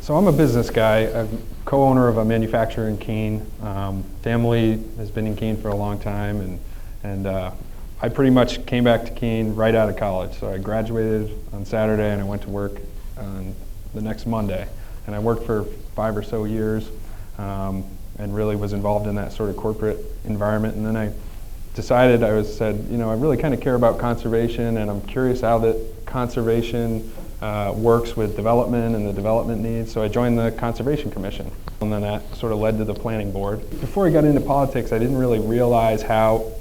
So I'm a business guy. I'm co-owner of a manufacturer in Keene. Family has been in Keene for a long time, and I pretty much came back to Keene right out of college. So I graduated on Saturday and I went to work on the next Monday. And I worked for 5 or so years and really was involved in that sort of corporate environment. And then I decided, said, you know, I really kind of care about conservation, and I'm curious how that conservation works with development and the development needs. So I joined the Conservation Commission, and then that sort of led to the Planning Board. Before I got into politics, I didn't really realize how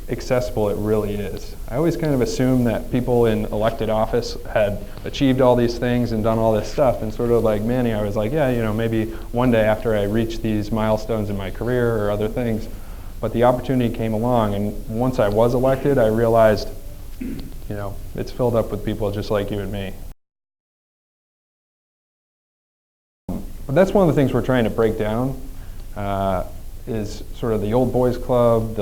accessible it really is. I always kind of assumed that people in elected office had achieved all these things and done all this stuff, and sort of like Manny, I was like, yeah, you know, maybe one day after I reach these milestones in my career or other things. But the opportunity came along, and once I was elected, I realized, you know, it's filled up with people just like you and me. But that's one of the things we're trying to break down, is sort of the old boys club,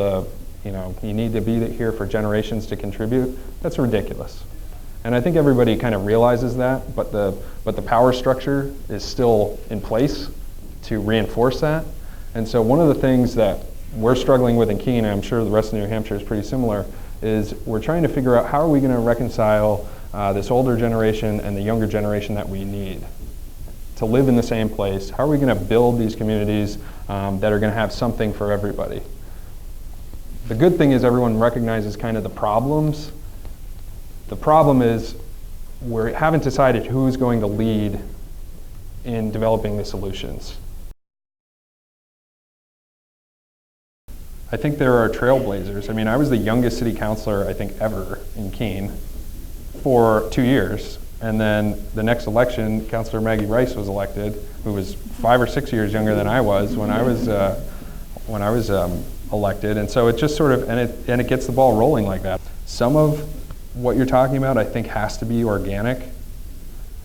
you know, you need to be here for generations to contribute. That's ridiculous. And I think everybody kind of realizes that, but the power structure is still in place to reinforce that. And so one of the things that we're struggling with in Keene, and I'm sure the rest of New Hampshire is pretty similar, is we're trying to figure out how are we going to reconcile this older generation and the younger generation that we need to live in the same place. How are we going to build these communities that are going to have something for everybody? The good thing is everyone recognizes kind of the problems. The problem is we haven't decided who's going to lead in developing the solutions. I think there are trailblazers. I mean, I was the youngest city councilor, I think, ever in Keene for 2 years. And then the next election, Councilor Maggie Rice was elected, who was 5 or 6 years younger than I was when I was elected. And so it just sort of, and it gets the ball rolling like that. Some of what you're talking about, I think, has to be organic.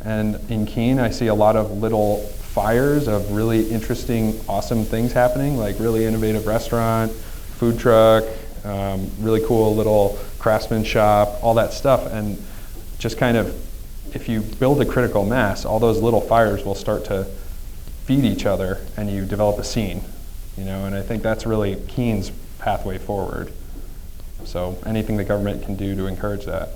And in Keene, I see a lot of little fires of really interesting, awesome things happening, like really innovative restaurant, food truck, really cool little craftsman shop, all that stuff. And just kind of, if you build a critical mass, all those little fires will start to feed each other and you develop a scene, you know, and I think that's really Keene's pathway forward. So anything the government can do to encourage that.